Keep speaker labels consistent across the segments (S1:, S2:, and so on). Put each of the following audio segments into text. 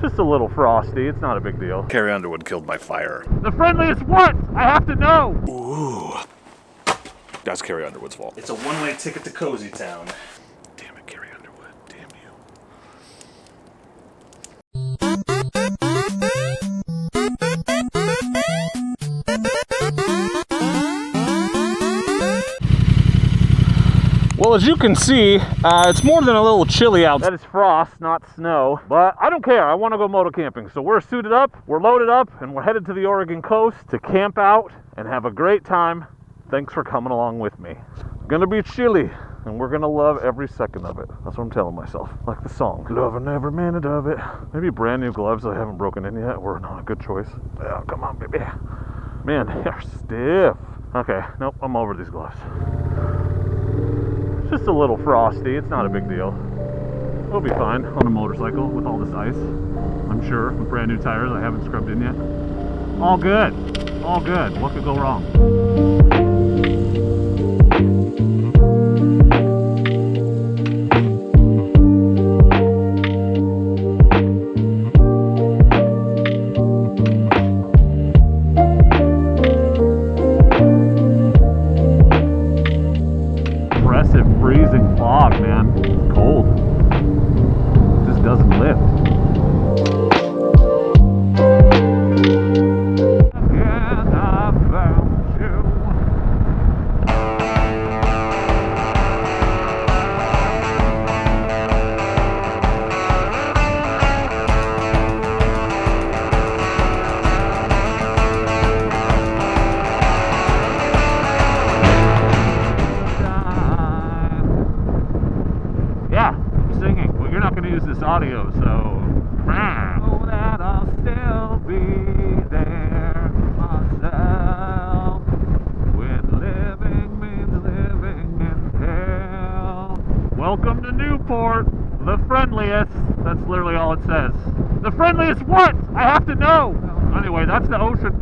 S1: Just a little frosty. It's not a big deal.
S2: Carrie Underwood killed by fire.
S1: The friendliest what? I have to know.
S2: Ooh. That's Carrie Underwood's fault.
S3: It's a one-way ticket to Cozy Town.
S2: Damn it, Carrie Underwood. Damn you.
S1: Well, as you can see, it's more than a little chilly out. That is frost, not snow. But I don't care. I want to go moto camping. So we're suited up, we're loaded up, and we're headed to the Oregon coast to camp out and have a great time. Thanks for coming along with me. It's gonna be chilly, and we're gonna love every second of it. That's what I'm telling myself. Like the song, loving every minute of it. Maybe brand new gloves that I haven't broken in yet were not a good choice. Oh, come on, baby. Man, they're stiff. Okay, nope, I'm over these gloves. It's just a little frosty. It's not a big deal. It'll be fine on a motorcycle with all this ice. I'm sure, with brand new tires I haven't scrubbed in yet. All good. All good. What could go wrong? Freezing fog, man. It's cold. It just doesn't lift. Again, I found you. Use this audio, so oh, that I'll still be there myself when living means living in hell. Welcome to Newport, the friendliest. That's literally all it says. The friendliest what? I have to know. Anyway, that's the ocean.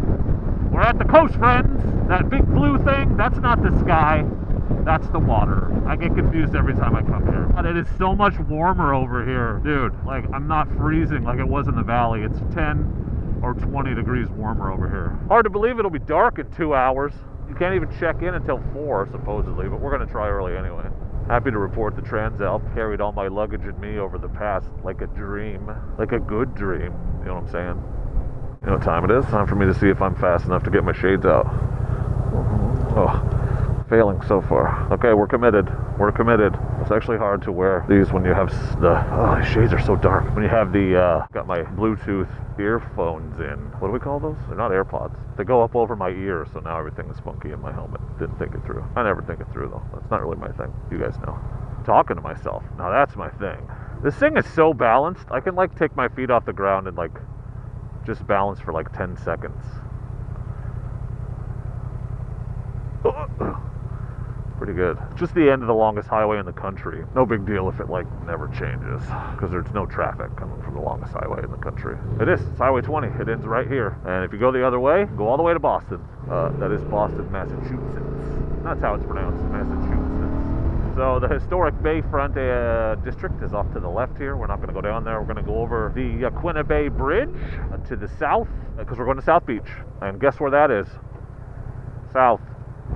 S1: We're at the coast, friends. That big blue thing, that's not the sky. That's the water. I get confused every time I come here. But it is so much warmer over here. Dude, like, I'm not freezing like it was in the valley. It's 10 or 20 degrees warmer over here. Hard to believe it'll be dark in 2 hours. You can't even check in until 4, supposedly, but we're going to try early anyway. Happy to report the Transalp carried all my luggage and me over the pass like a dream. Like a good dream. You know what I'm saying? You know what time it is? Time for me to see if I'm fast enough to get my shades out. Oh. Failing so far. Okay, we're committed. We're committed. It's actually hard to wear these when you have the shades are so dark. When you have the got my Bluetooth earphones in. What do we call those? They're not AirPods. They go up over my ear, so now everything is funky in my helmet. Didn't think it through. I never think it through though. That's not really my thing. You guys know. Talking to myself. Now that's my thing. This thing is so balanced. I can like take my feet off the ground and like just balance for like 10 seconds. Pretty good. Just the end of the longest highway in the country. No big deal if it like never changes, because there's no traffic coming from the longest highway in the country. It is. It's Highway 20. It ends right here. And if you go the other way, go all the way to Boston. That is Boston, Massachusetts. That's how it's pronounced, Massachusetts. So the historic Bayfront district is off to the left here. We're not going to go down there. We're going to go over the Quina Bay Bridge to the south, because we're going to South Beach. And guess where that is? South.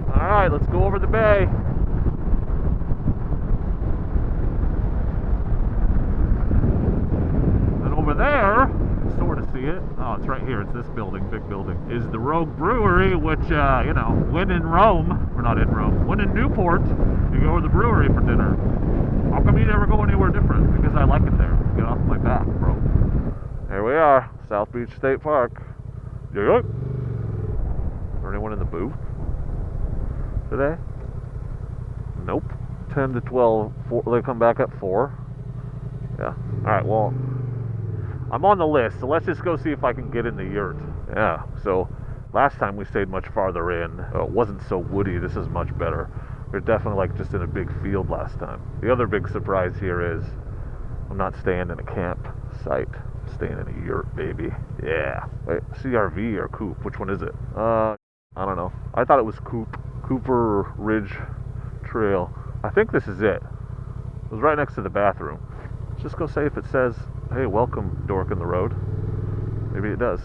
S1: All right, let's go over the bay. And over there, you can sort of see it. Oh, it's right here. It's this building, big building. Is the Rogue Brewery, which, you know, when in Rome, or not in Rome, when in Newport, you go to the brewery for dinner. How come you never go anywhere different? Because I like it there. Get off my back, bro. Here we are, South Beach State Park. Yeah. Is there anyone in the booth today? Nope. 10 to 12. They come back at 4. Yeah. Alright, well, I'm on the list, so let's just go see if I can get in the Yurt. Yeah, so last time we stayed much farther in. It wasn't so woody. This is much better. We were definitely like just in a big field last time. The other big surprise here is I'm not staying in a campsite. I'm staying in a Yurt, baby. Yeah. Wait, CRV or Coupe? Which one is it? I don't know. I thought it was Coupe. Cooper Ridge Trail. I think this is it. It was right next to the bathroom. Just go say if it says, hey, welcome, Dork in the road. Maybe it does.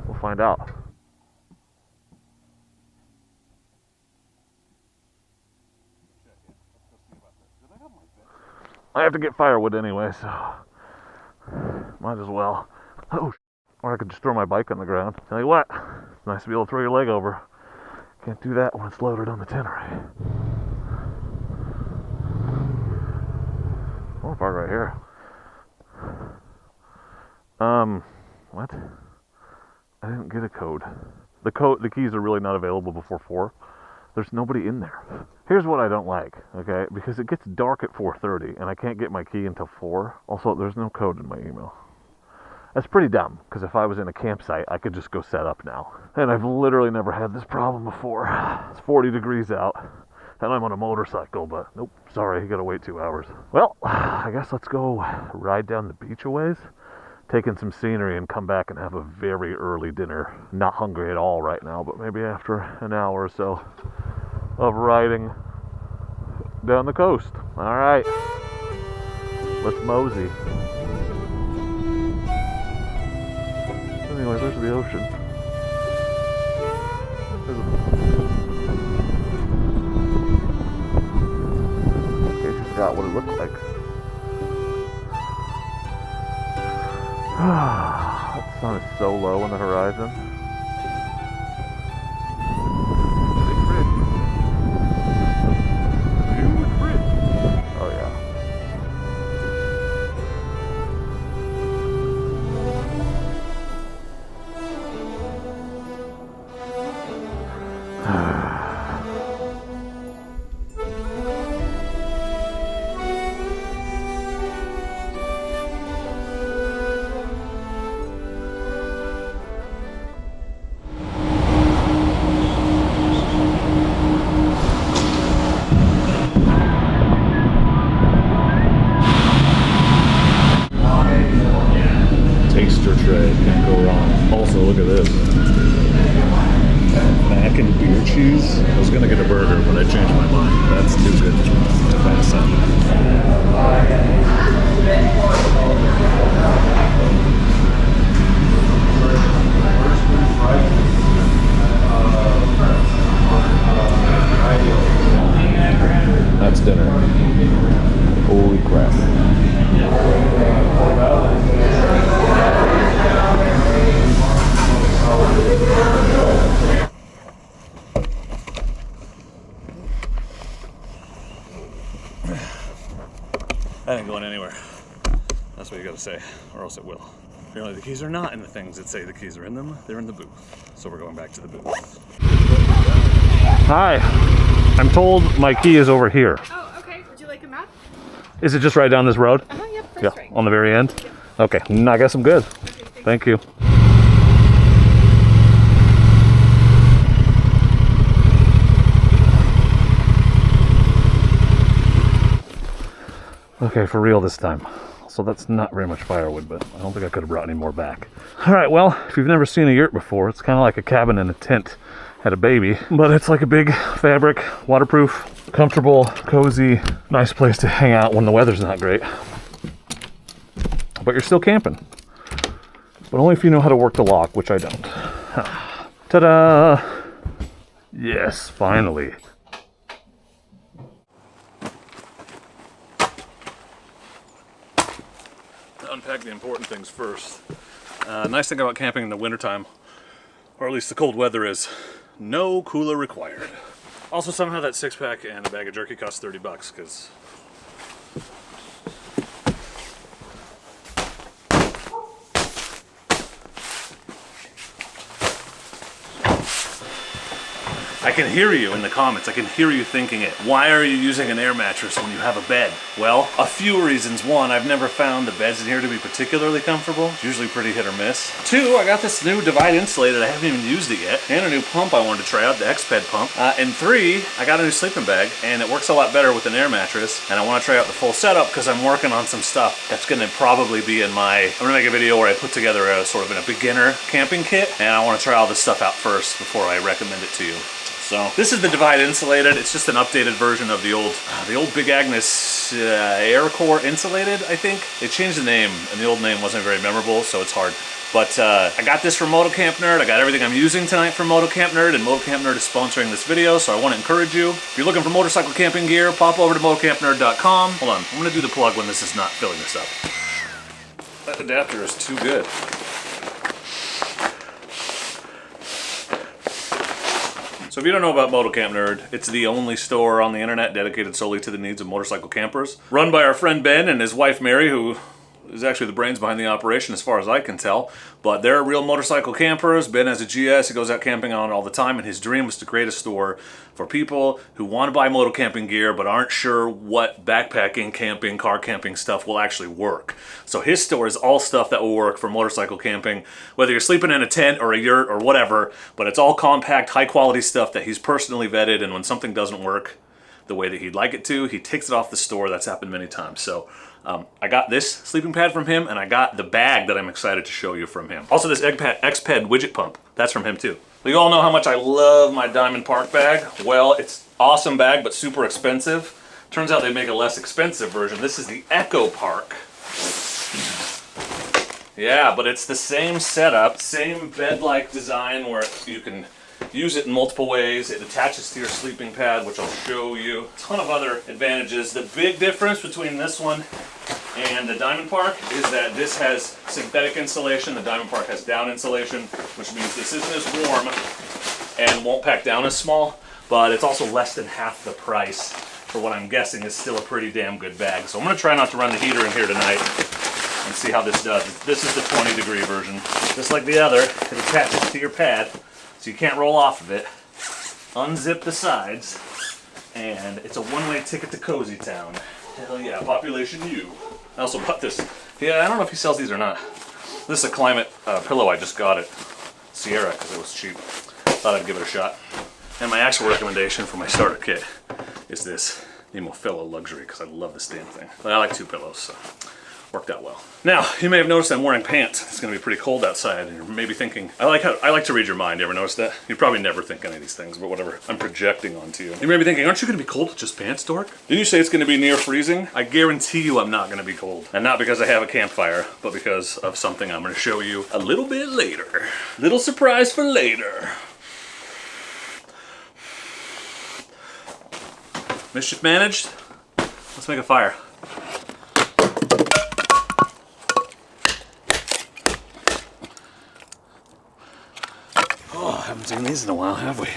S1: We'll find out. I have to get firewood anyway, so might as well. Oh, or I could just throw my bike on the ground. Tell you what, it's nice to be able to throw your leg over. Can't do that when it's loaded on the Tenere. I want to park right here. What? I didn't get a code. The keys are really not available before 4. There's nobody in there. Here's what I don't like, okay? Because it gets dark at 4:30 and I can't get my key until 4. Also, there's no code in my email. That's pretty dumb, because if I was in a campsite, I could just go set up now. And I've literally never had this problem before. It's 40 degrees out, and I'm on a motorcycle, but nope, sorry, you gotta wait 2 hours. Well, I guess let's go ride down the beach a ways, take in some scenery, and come back and have a very early dinner. Not hungry at all right now, but maybe after an hour or so of riding down the coast. All right, let's mosey. Anyway, there's the ocean. In case you forgot what it looked like. That sun is so low on the horizon. Oh yeah.
S2: Taster tray, can't go wrong. Also, look at this. Mac and beer cheese. I was gonna get a burger, but I changed my mind. That's too good to pass up. That's dinner. Holy crap. That ain't going anywhere. That's what you gotta say, or else it will. Apparently the keys are not in the things that say the keys are in them. They're in the booth. So we're going back to the booth.
S1: Hi. I'm told my key is over here.
S4: Oh, okay. Would you like a map?
S1: Is it just right down this road?
S4: Yep, first
S1: Yeah,
S4: right.
S1: on the very end?
S4: Yep.
S1: Okay, I guess I'm good.
S4: Okay,
S1: Thank you. Okay, for real this time. So that's not very much firewood, but I don't think I could have brought any more back. All right, well, if you've never seen a yurt before, it's kind of like a cabin in a tent had a baby, but it's like a big fabric, waterproof, comfortable, cozy, nice place to hang out when the weather's not great. But you're still camping. But only if you know how to work the lock, which I don't. Ta-da! Yes, finally. To unpack the important things first. Nice thing about camping in the wintertime, or at least the cold weather, is no cooler required. Also, somehow that 6-pack and a bag of jerky costs $30 because I can hear you in the comments. I can hear you thinking it. Why are you using an air mattress when you have a bed? Well, a few reasons. One, I've never found the beds in here to be particularly comfortable. It's usually pretty hit or miss. Two, I got this new Divide Insulated. I haven't even used it yet. And a new pump I wanted to try out, the X-Ped pump. And three, I got a new sleeping bag, and it works a lot better with an air mattress. And I want to try out the full setup because I'm working on some stuff that's going to probably be in my... I'm going to make a video where I put together a sort of a beginner camping kit, and I want to try all this stuff out first before I recommend it to you.
S2: So this is the Divide Insulated. It's just an updated version of the old Big Agnes Air Core Insulated, I think. They changed the name, and the old name wasn't very memorable, so it's hard. But I got this from Motocamp Nerd. I got everything I'm using tonight from Motocamp Nerd, and Motocamp Nerd is sponsoring this video, so I want to encourage you. If you're looking for motorcycle camping gear, pop over to motocampnerd.com. Hold on, I'm going to do the plug when this is not filling this up. That adapter is too good. So if you don't know about Motocamp Nerd, it's the only store on the internet dedicated solely to the needs of motorcycle campers. Run by our friend Ben and his wife Mary, who is actually the brains behind the operation as far as I can tell. But they're real motorcycle campers. Ben has a GS, he goes out camping on it all the time, and his dream was to create a store for people who want to buy moto camping gear but aren't sure what backpacking, camping, car camping stuff will actually work. So his store is all stuff that will work for motorcycle camping, whether you're sleeping in a tent or a yurt or whatever, but it's all compact, high quality stuff that he's personally vetted, and when something doesn't work the way that he'd like it to, he takes it off the store. That's happened many times. So I got this sleeping pad from him, and I got the bag that I'm excited to show you from him. Also this X-Ped widget pump, that's from him too. You all know how much I love my Diamond Park bag. Well, it's awesome bag, but super expensive. Turns out they make a less expensive version. This is the Echo Park. Yeah, but it's the same setup, same bed-like design where you can use it in multiple ways. It attaches to your sleeping pad, which I'll show you. A ton of other advantages. The big difference between this one and the Diamond Park is that this has synthetic insulation. The Diamond Park has down insulation, which means this isn't as warm and won't pack down as small, but it's also less than half the price for what I'm guessing is still a pretty damn good bag. So I'm gonna try not to run the heater in here tonight and see how this does. This is the 20-degree version. Just like the other, it attaches to your pad, so you can't roll off of it. Unzip the sides, and it's a one-way ticket to Cozy Town. Hell yeah, Population U. I also bought this. Yeah, I don't know if he sells these or not. This is a climate pillow I just got at Sierra because it was cheap. Thought I'd give it a shot. And my actual recommendation for my starter kit is this Nemo Fellow Luxury because I love this damn thing. But I like two pillows, so worked out well. Now, you may have noticed I'm wearing pants. It's gonna be pretty cold outside, and you're maybe thinking, I like to read your mind. You ever notice that? You probably never think any of these things, but whatever. I'm projecting onto you. You may be thinking, aren't you gonna be cold with just pants, Dork? Didn't you say it's gonna be near freezing? I guarantee you I'm not gonna be cold. And not because I have a campfire, but because of something I'm gonna show you a little bit later. Little surprise for later. Mischief managed? Let's make a fire. Haven't seen these in a while, have we?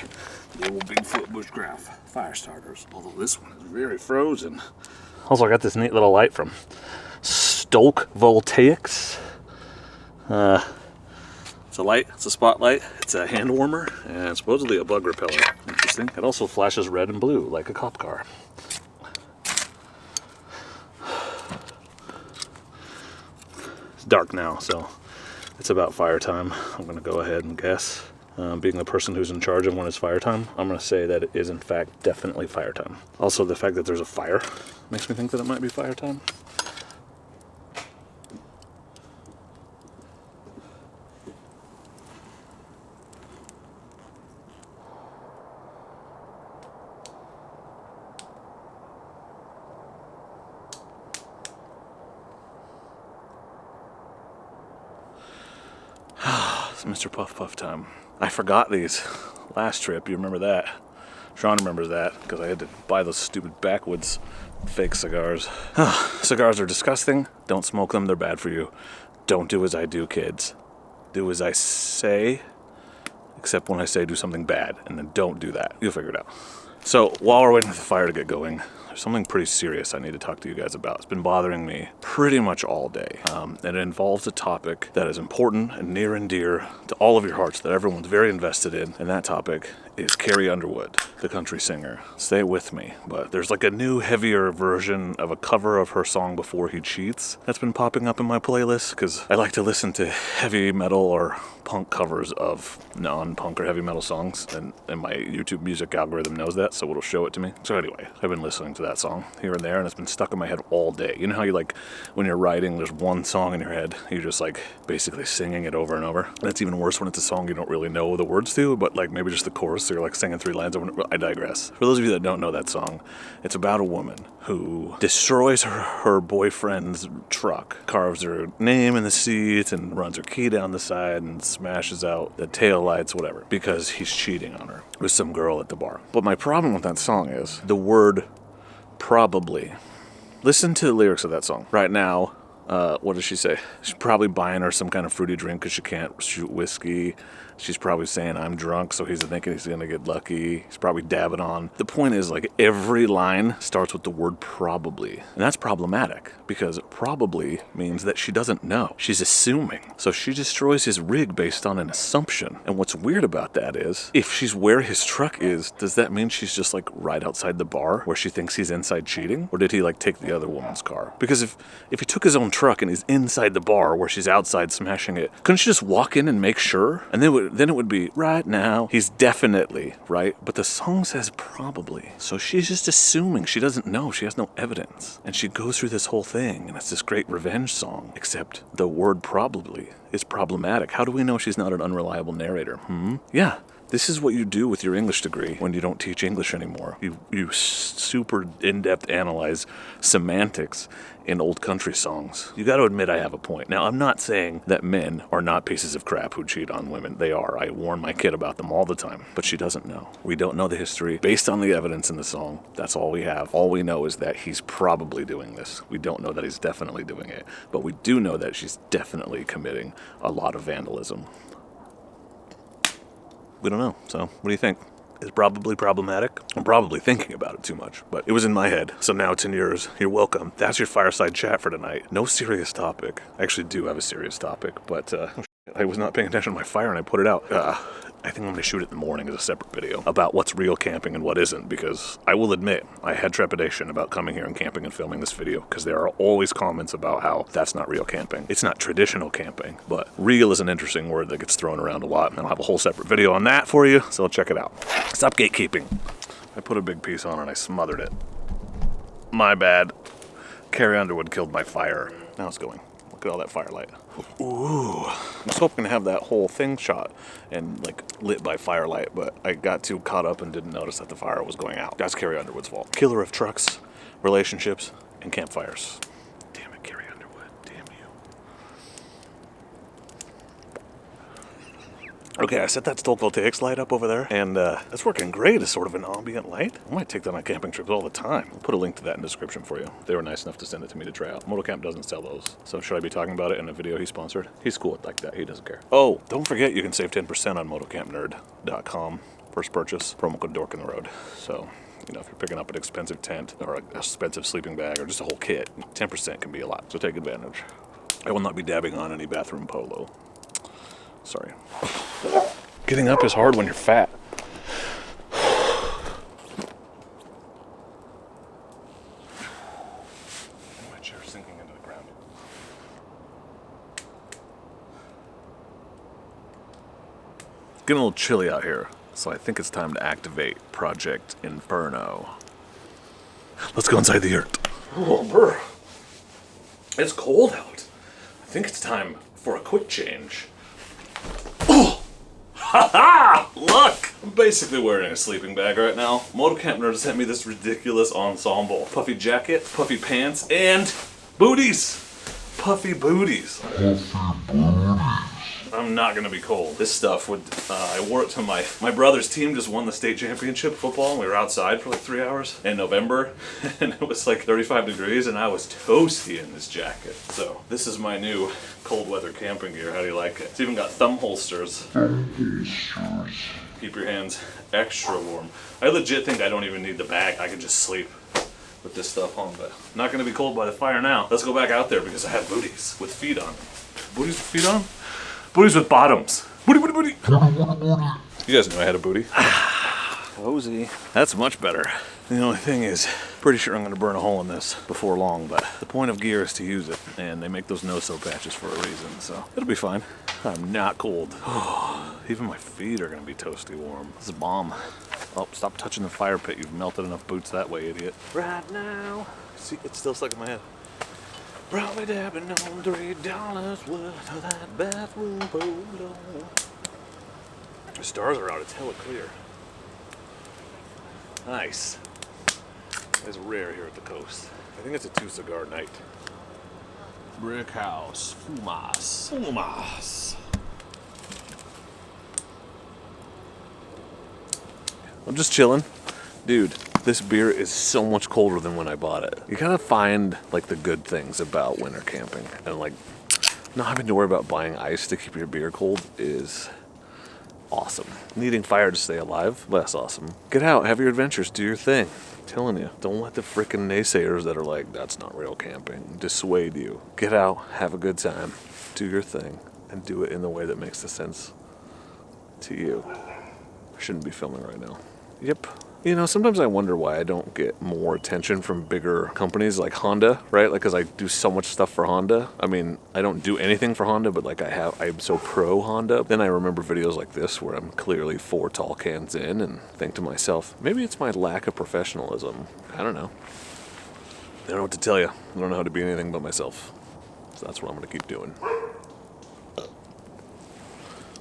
S2: The old Bigfoot bushcraft fire starters. Although this one is very frozen. Also, I got this neat little light from Stoke Voltaics. It's a light, it's a spotlight, it's a hand warmer, and supposedly a bug repeller. Interesting. It also flashes red and blue like a cop car. It's dark now, so it's about fire time. I'm gonna go ahead and guess. Being the person who's in charge of when it's fire time, I'm going to say that it is in fact definitely fire time. Also, the fact that there's a fire makes me think that it might be fire time. It's Mr. Puff Puff time. I forgot these last trip, you remember that? Sean remembers that, because I had to buy those stupid backwoods fake cigars. Cigars are disgusting. Don't smoke them, they're bad for you. Don't do as I do, kids. Do as I say, except when I say do something bad, and then don't do that. You'll figure it out. So, while we're waiting for the fire to get going, there's something pretty serious I need to talk to you guys about. It's been bothering me pretty much all day. And it involves a topic that is important and near and dear to all of your hearts, that everyone's very invested in. And that topic is Carrie Underwood, the country singer. Stay with me, but there's like a new, heavier version of a cover of her song Before He Cheats that's been popping up in my playlist, because I like to listen to heavy metal or punk covers of non-punk or heavy metal songs, and my YouTube music algorithm knows that, so it'll show it to me. So anyway, I've been listening to that song here and there, and it's been stuck in my head all day. You know how you like, when you're writing, there's one song in your head, you're just like basically singing it over and over. And it's even worse when it's a song you don't really know the words to, but like maybe just the chorus, so you're like singing 3 lines over and over. I digress. For those of you that don't know that song, it's about a woman who destroys her boyfriend's truck, carves her name in the seat, and runs her key down the side and smashes out the tail lights, whatever, because he's cheating on her with some girl at the bar. But my problem with that song is the word probably. Listen to the lyrics of that song. Right now, what does she say? She's probably buying her some kind of fruity drink because she can't shoot whiskey. She's probably saying, I'm drunk, so he's thinking he's going to get lucky. He's probably dabbing on. The point is, like, every line starts with the word probably. And that's problematic, because probably means that she doesn't know. She's assuming. So she destroys his rig based on an assumption. And what's weird about that is, if she's where his truck is, does that mean she's just, like, right outside the bar where she thinks he's inside cheating? Or did he, like, take the other woman's car? Because if he took his own truck and he's inside the bar where she's outside smashing it, couldn't she just walk in and make sure? And then it would be, right now, he's definitely, right? But the song says probably. So she's just assuming. She doesn't know. She has no evidence. And she goes through this whole thing, and it's this great revenge song. Except the word probably is problematic. How do we know she's not an unreliable narrator? Yeah. This is what you do with your English degree when you don't teach English anymore. You super in-depth analyze semantics in old country songs. You got to admit I have a point. Now, I'm not saying that men are not pieces of crap who cheat on women. They are. I warn my kid about them all the time. But she doesn't know. We don't know the history. Based on the evidence in the song, that's all we have. All we know is that he's probably doing this. We don't know that he's definitely doing it. But we do know that she's definitely committing a lot of vandalism. We don't know. So, what do you think? It's probably problematic. I'm probably thinking about it too much, but it was in my head, so now it's in yours. You're welcome. That's your fireside chat for tonight. No serious topic. I actually do have a serious topic, but I was not paying attention to my fire and I put it out. I think I'm going to shoot it in the morning as a separate video about what's real camping and what isn't, because I will admit I had trepidation about coming here and camping and filming this video, because there are always comments about how that's not real camping. It's not traditional camping, but real is an interesting word that gets thrown around a lot, and I'll have a whole separate video on that for you, so check it out. Stop gatekeeping. I put a big piece on and I smothered it. My bad. Carrie Underwood killed my fire. Now it's going. Look at all that firelight. Ooh. I was hoping to have that whole thing shot and like lit by firelight, but I got too caught up and didn't notice that the fire was going out. That's Carrie Underwood's fault. Killer of trucks, relationships, and campfires. Damn it, Carrie Underwood. Damn you. Okay, I set that photovoltaics light up over there, and that's working great as sort of an ambient light. I might take that on camping trips all the time. I'll put a link to that in the description for you. They were nice enough to send it to me to try out. Motocamp doesn't sell those, so should I be talking about it in a video he sponsored? He's cool like that. He doesn't care. Oh, don't forget you can save 10% on motocampnerd.com. First purchase, promo code Dork in the road. So, you know, if you're picking up an expensive tent or an expensive sleeping bag or just a whole kit, 10% can be a lot, so take advantage. I will not be dabbing on any bathroom polo. Sorry. Getting up is hard when you're fat. My chair's sinking into the ground. It's getting a little chilly out here, so I think it's time to activate Project Inferno. Let's go inside the yurt. Oh, brr. It's cold out. I think it's time for a quick change. Oh! Ha-ha! Look! I'm basically wearing a sleeping bag right now. Motocamp Nerd sent me this ridiculous ensemble. Puffy jacket, puffy pants, and booties! Puffy booties. I'm not gonna be cold. This stuff would, I wore it to my brother's team just won the state championship football, and we were outside for like 3 hours in November, and it was like 35 degrees, and I was toasty in this jacket. So, this is my new cold weather camping gear. How do you like it? It's even got thumb holsters. Keep your hands extra warm. I legit think I don't even need the bag. I can just sleep with this stuff on, but I'm not gonna be cold by the fire now. Let's go back out there because I have booties with feet on. Booties with feet on? Booties with bottoms. Booty, booty, booty. You guys knew I had a booty. Cozy. That's much better. The only thing is, pretty sure I'm going to burn a hole in this before long, but the point of gear is to use it, and they make those no-so patches for a reason, so it'll be fine. I'm not cold. Even my feet are gonna be toasty warm. This is bomb. Oh, stop touching the fire pit. You've melted enough boots that way, idiot. Right now. See, it's still stuck in my head. Probably dabbing on $3 worth of that bathroom polo. The stars are out. It's hella clear. Nice. It's rare here at the coast. I think it's a 2-cigar night. Brick house. Fumas. Fumas. I'm just chilling. Dude, this beer is so much colder than when I bought it. You gotta find like the good things about winter camping. And like not having to worry about buying ice to keep your beer cold is awesome. Needing fire to stay alive, less awesome. Get out, have your adventures, do your thing. I'm telling you, don't let the frickin' naysayers that are like, that's not real camping, dissuade you. Get out, have a good time, do your thing, and do it in the way that makes the sense to you. I shouldn't be filming right now. Yep. You know, sometimes I wonder why I don't get more attention from bigger companies like Honda, right? Like, because I do so much stuff for Honda. I mean, I don't do anything for Honda, but like I'm so pro Honda. Then I remember videos like this where I'm clearly 4 tall cans in and think to myself, maybe it's my lack of professionalism. I don't know. I don't know what to tell you. I don't know how to be anything but myself. So that's what I'm going to keep doing.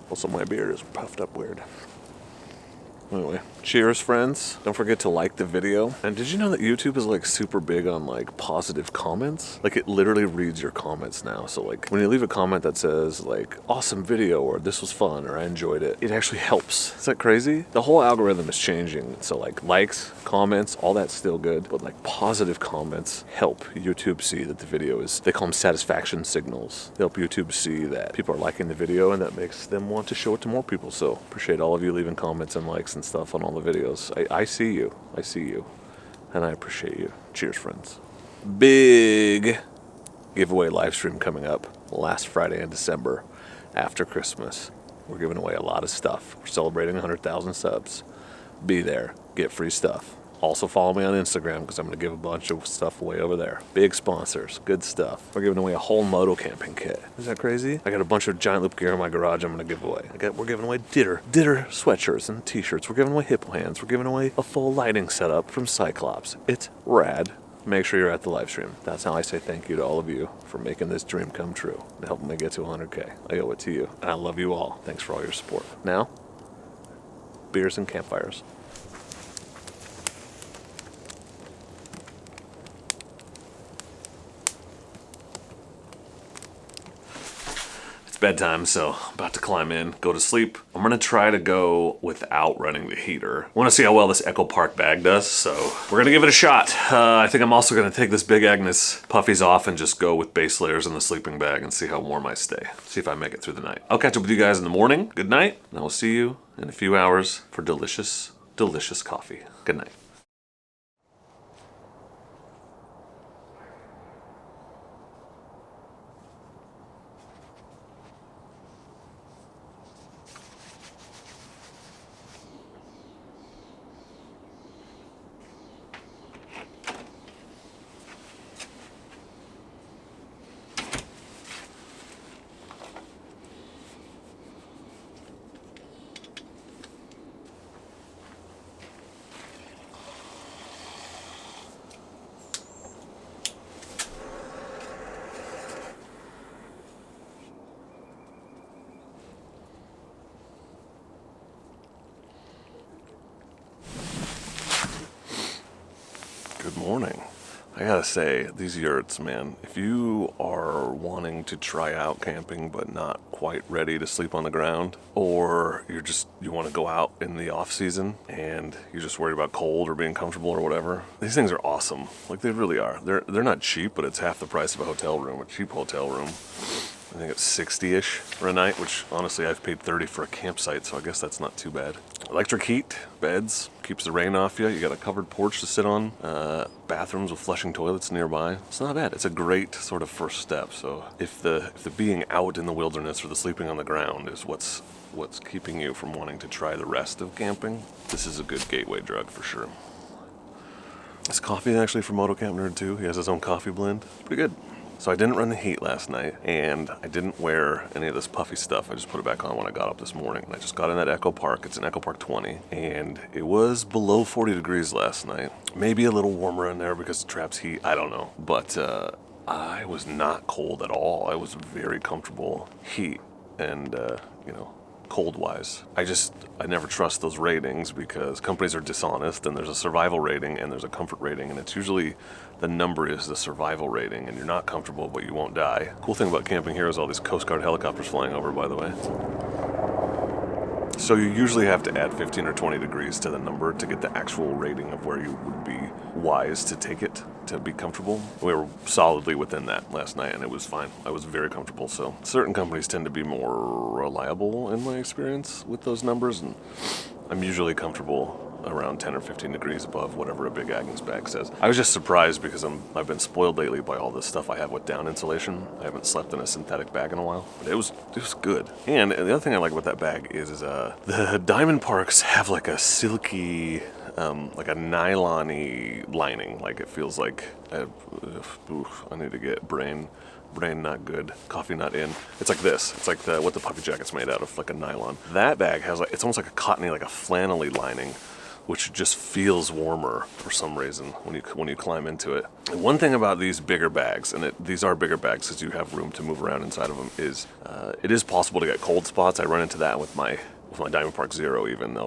S2: Also, my beard is puffed up weird. Anyway, cheers, friends. Don't forget to like the video. And did you know that YouTube is like super big on like positive comments? Like it literally reads your comments now. So like when you leave a comment that says like awesome video or this was fun or I enjoyed it, it actually helps. Is that crazy? The whole algorithm is changing. So like likes, comments, all that's still good. But like positive comments help YouTube see that the video is, they call them satisfaction signals. They help YouTube see that people are liking the video and that makes them want to show it to more people. So appreciate all of you leaving comments and likes and stuff on all the videos. I see you. I see you. And I appreciate you. Cheers, friends. Big giveaway live stream coming up last Friday in December after Christmas. We're giving away a lot of stuff. We're celebrating 100,000 subs. Be there. Get free stuff. Also follow me on Instagram because I'm going to give a bunch of stuff away over there. Big sponsors. Good stuff. We're giving away a whole Motocamping kit. Is that crazy? I got a bunch of giant loop gear in my garage I'm going to give away. We're giving away Ditter sweatshirts and t-shirts. We're giving away hippo hands. We're giving away a full lighting setup from Cyclops. It's rad. Make sure you're at the live stream. That's how I say thank you to all of you for making this dream come true and helping me get to 100K. I owe it to you. And I love you all. Thanks for all your support. Now, beers and campfires. It's bedtime, so I'm about to climb in, go to sleep. I'm gonna try to go without running the heater. I wanna see how well this Echo Park bag does, so we're gonna give it a shot. I think I'm also gonna take this Big Agnes puffies off and just go with base layers in the sleeping bag and see how warm I stay. See if I make it through the night. I'll catch up with you guys in the morning. Good night, and I will see you in a few hours for delicious, delicious coffee. Good night. Good morning. I gotta say, these yurts, man, if you are wanting to try out camping but not quite ready to sleep on the ground, or you want to go out in the off season and you're just worried about cold or being comfortable or whatever, these things are awesome. Like, they really are. They're not cheap, but it's half the price of a hotel room. A cheap hotel room, I think it's 60-ish for a night, which honestly I've paid 30 for a campsite, so I guess that's not too bad. Electric heat, beds, keeps the rain off you. You got a covered porch to sit on, bathrooms with flushing toilets nearby. It's not bad. It's a great sort of first step. So if the being out in the wilderness or the sleeping on the ground is what's keeping you from wanting to try the rest of camping, this is a good gateway drug for sure. This coffee is actually from Motocamp Nerd too. He has his own coffee blend. Pretty good.
S1: So I didn't run the heat last night, and I didn't wear any of this puffy stuff. I just put it back on when I got up this morning. And I just got in that Echo Park. It's an Echo Park 20, and it was below 40 degrees last night. Maybe a little warmer in there because it traps heat. I don't know. But I was not cold at all. I was very comfortable heat and, you know, cold-wise. I never trust those ratings because companies are dishonest, and there's a survival rating and there's a comfort rating, and it's usually the number is the survival rating, and you're not comfortable, but you won't die. Cool thing about camping here is all these Coast Guard helicopters flying over, by the way. So you usually have to add 15 or 20 degrees to the number to get the actual rating of where you would be wise to take it to be comfortable. We were solidly within that last night, and it was fine. I was very comfortable. So certain companies tend to be more reliable in my experience with those numbers, and I'm usually comfortable around 10 or 15 degrees above whatever a Big Agnes bag says. I was just surprised because I've been spoiled lately by all this stuff I have with down insulation. I haven't slept in a synthetic bag in a while, but it was good. And the other thing I like about that bag is the Diamond Parks have like a silky, like a nylon-y lining. Like it feels like, I need to get brain not good, coffee not in. It's like this. It's like what the puffy jacket's made out of, like a nylon. That bag has it's almost like a cottony, like a flannelly lining, which just feels warmer for some reason when you climb into it. And one thing about these bigger bags, and these are bigger bags because you have room to move around inside of them, is it is possible to get cold spots. I run into that with my Diamond Park Zero even.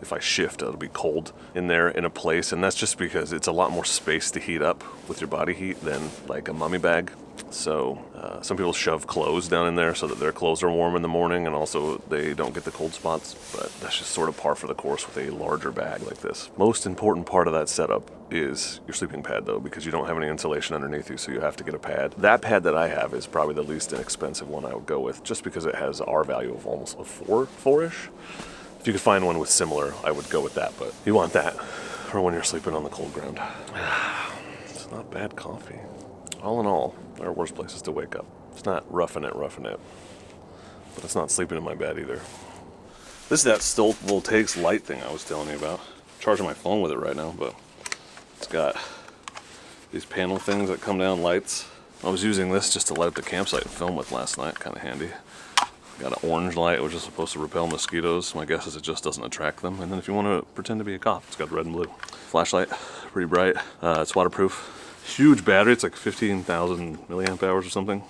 S1: If I shift, it'll be cold in there in a place, and that's just because it's a lot more space to heat up with your body heat than like a mummy bag. So some people shove clothes down in there so that their clothes are warm in the morning, and also they don't get the cold spots, but that's just sort of par for the course with a larger bag like this. Most important part of that setup is your sleeping pad though, because you don't have any insulation underneath you, so you have to get a pad. That pad that I have is probably the least inexpensive one I would go with, just because it has R value of almost a four-ish. If you could find one with similar, I would go with that, but you want that for when you're sleeping on the cold ground. It's not bad coffee. All in all, there are worse places to wake up. It's not roughing it, but it's not sleeping in my bed either. This is that Stolt Voltaics light thing I was telling you about. I'm charging my phone with it right now, but it's got these panel things that come down, lights. I was using this just to light up the campsite and film with last night, kind of handy. Got an orange light, which is supposed to repel mosquitoes. My guess is it just doesn't attract them. And then if you want to pretend to be a cop, it's got red and blue. Flashlight, pretty bright. It's waterproof. Huge battery, it's like 15,000 milliamp hours or something.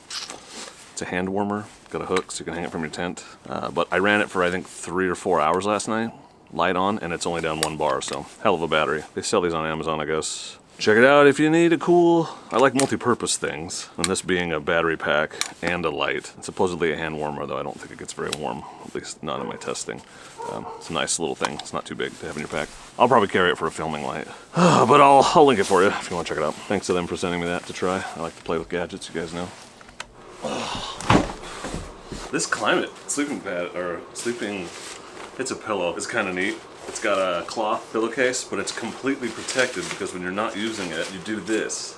S1: It's a hand warmer. Got a hook so you can hang it from your tent. But I ran it for I think 3 or 4 hours last night, light on, and it's only down 1 bar, so hell of a battery. They sell these on Amazon, I guess. Check it out if you need a cool, I like multi-purpose things, and this being a battery pack and a light. It's supposedly a hand warmer, though I don't think it gets very warm, at least not in my testing. It's a nice little thing. It's not too big to have in your pack. I'll probably carry it for a filming light, but I'll link it for you if you want to check it out. Thanks to them for sending me that to try. I like to play with gadgets, you guys know. This climate sleeping pad, or sleeping, it's a pillow, it's kind of neat. It's got a cloth pillowcase, but it's completely protected because when you're not using it, you do this.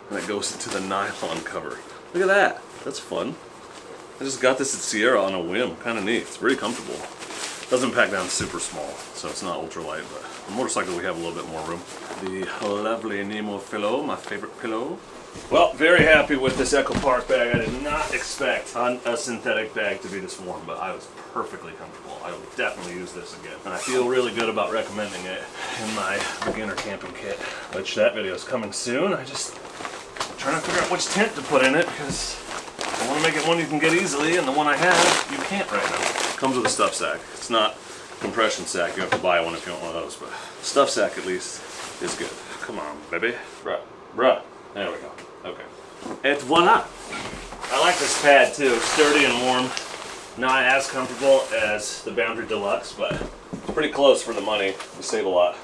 S1: And it goes into the nylon cover. Look at that. That's fun. I just got this at Sierra on a whim. Kind of neat. It's very comfortable. Doesn't pack down super small, so it's not ultra light, but on the motorcycle we have a little bit more room. The lovely Nemo pillow, my favorite pillow. Well, very happy with this Echo Park bag. I did not expect a synthetic bag to be this warm, but I was perfectly comfortable. I will definitely use this again. And I feel really good about recommending it in my beginner camping kit, which that video is coming soon. I just trying to figure out which tent to put in it because I want to make it one you can get easily, and the one I have, you can't right now. Comes with a stuff sack. It's not compression sack. You have to buy one if you want one of those, but stuff sack at least is good. Come on, baby. Bruh. There we go. Okay. Et voila! I like this pad too. Sturdy and warm. Not as comfortable as the Boundary Deluxe, but it's pretty close for the money. You save a lot.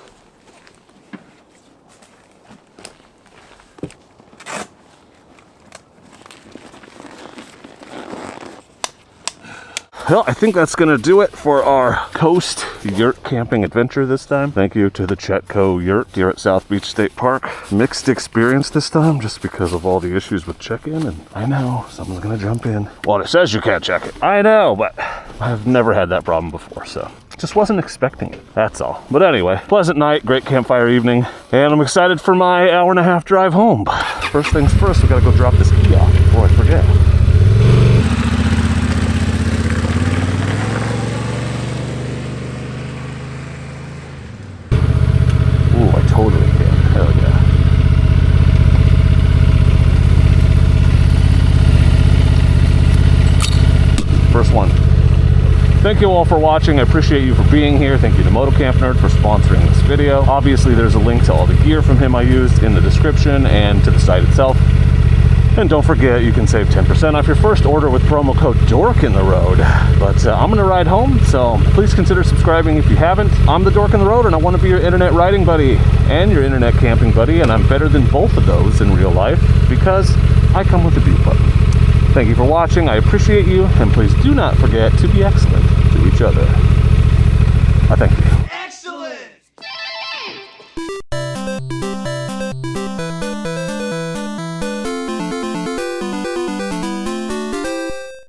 S1: Well, I think that's gonna do it for our coast yurt camping adventure this time. Thank you to the Chetco Yurt here at South Beach State Park. Mixed experience this time just because of all the issues with check-in, and I know someone's gonna jump in. Well, it says you can't check it. I know, but I've never had that problem before, so
S2: Just wasn't expecting it, that's all. But anyway, pleasant night, great campfire evening, and I'm excited for my hour-and-a-half drive home. First things first, we gotta go drop this key off before I forget. Ooh, I totally can. Hell yeah. First one. Thank you all for watching. I appreciate you for being here. Thank you to Motocamp Nerd for sponsoring this video. Obviously, there's a link to all the gear from him I used in the description and to the site itself. And don't forget, you can save 10% off your first order with promo code Dork in the road. But I'm gonna ride home, so please consider subscribing if you haven't. I'm the Dork in the road, and I want to be your internet riding buddy and your internet camping buddy, and I'm better than both of those in real life because I come with a mute button. Thank you for watching. I appreciate you, and please do not forget to be excellent to each other. I thank you.